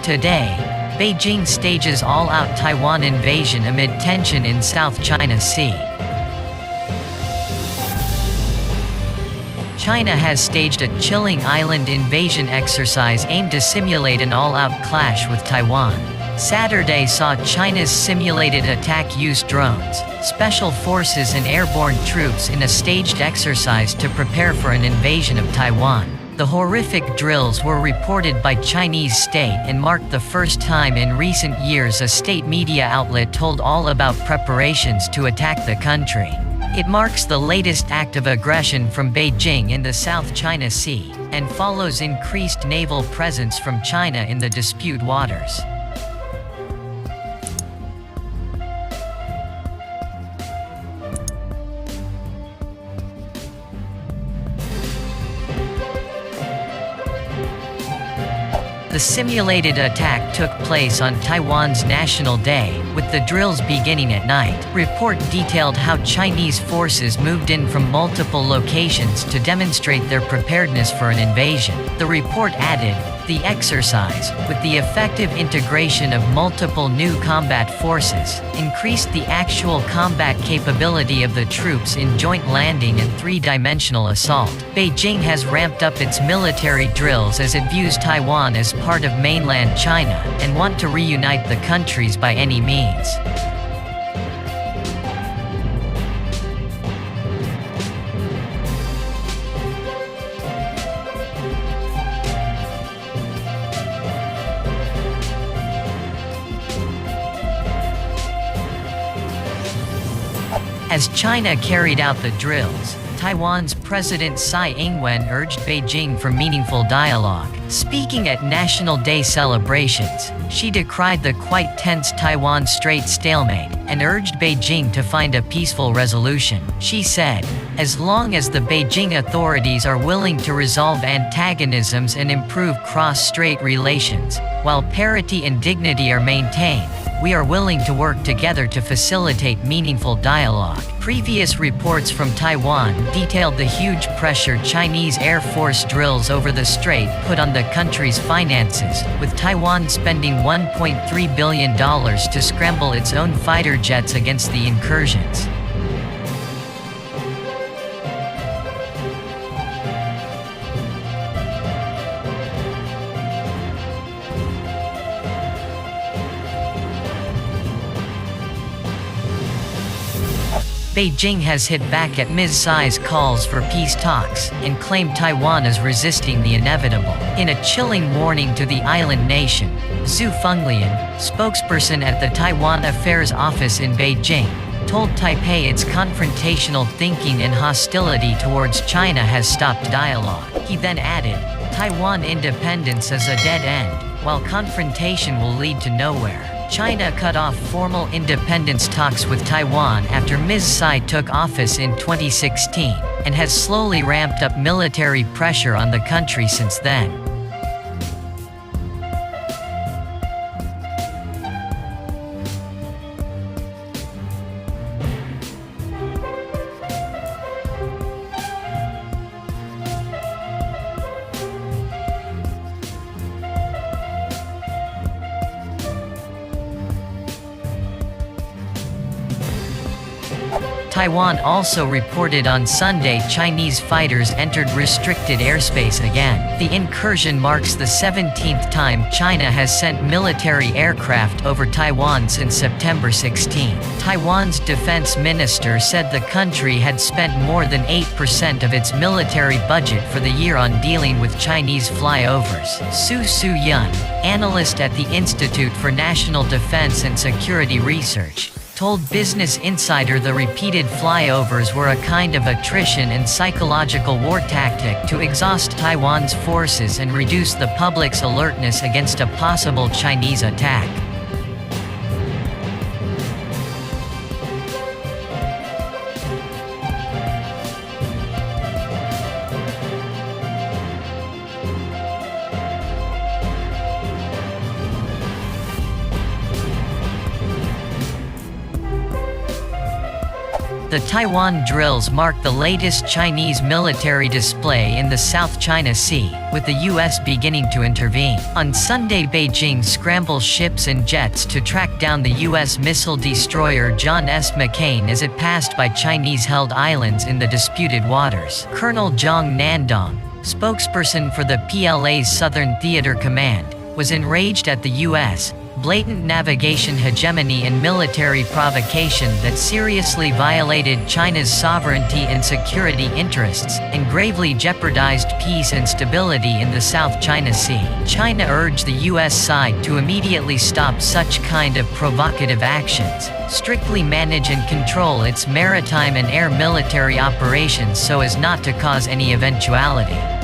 Today, Beijing stages all-out Taiwan invasion amid tension in South China Sea. China has staged a chilling island invasion exercise aimed to simulate an all-out clash with Taiwan. Saturday saw China's simulated attack use drones, special forces and airborne troops in a staged exercise to prepare for an invasion of Taiwan. The horrific drills were reported by Chinese state and marked the first time in recent years a state media outlet told all about preparations to attack the country. It marks the latest act of aggression from Beijing in the South China Sea, and follows increased naval presence from China in the dispute waters. The simulated attack took place on Taiwan's National Day, with the drills beginning at night. Report detailed how Chinese forces moved in from multiple locations to demonstrate their preparedness for an invasion. The report added, the exercise, with the effective integration of multiple new combat forces, increased the actual combat capability of the troops in joint landing and three-dimensional assault. Beijing has ramped up its military drills as it views Taiwan as part of mainland China, and want to reunite the countries by any means. As China carried out the drills, Taiwan's President Tsai Ing-wen urged Beijing for meaningful dialogue. Speaking at National Day celebrations, she decried the quite tense Taiwan Strait stalemate, and urged Beijing to find a peaceful resolution. She said, as long as the Beijing authorities are willing to resolve antagonisms and improve cross-strait relations, while parity and dignity are maintained, we are willing to work together to facilitate meaningful dialogue. Previous reports from Taiwan detailed the huge pressure Chinese Air Force drills over the strait put on the country's finances, with Taiwan spending $1.3 billion to scramble its own fighter jets against the incursions. Beijing has hit back at Ms. Tsai's calls for peace talks, and claimed Taiwan is resisting the inevitable. In a chilling warning to the island nation, Zhu Fenglian, spokesperson at the Taiwan Affairs Office in Beijing, told Taipei its confrontational thinking and hostility towards China has stopped dialogue. He then added, Taiwan independence is a dead end, while confrontation will lead to nowhere. China cut off formal independence talks with Taiwan after Ms. Tsai took office in 2016, and has slowly ramped up military pressure on the country since then. Taiwan also reported on Sunday Chinese fighters entered restricted airspace again. The incursion marks the 17th time China has sent military aircraft over Taiwan since September 16. Taiwan's defense minister said the country had spent more than 8% of its military budget for the year on dealing with Chinese flyovers. Su Su-yun, analyst at the Institute for National Defense and Security Research, told Business Insider the repeated flyovers were a kind of attrition and psychological war tactic to exhaust Taiwan's forces and reduce the public's alertness against a possible Chinese attack. The The Taiwan drills mark the latest Chinese military display in the South China Sea, with the U.S. beginning to intervene. On Sunday, Beijing scrambles ships and jets to track down the U.S. missile destroyer John S. McCain as it passed by Chinese-held islands in the disputed waters. Colonel Zhang Nandong, spokesperson for the PLA's Southern Theater Command, was enraged at the U.S. blatant navigation hegemony and military provocation that seriously violated China's sovereignty and security interests, and gravely jeopardized peace and stability in the South China Sea. China urged the U.S. side to immediately stop such kind of provocative actions, strictly manage and control its maritime and air military operations so as not to cause any eventuality.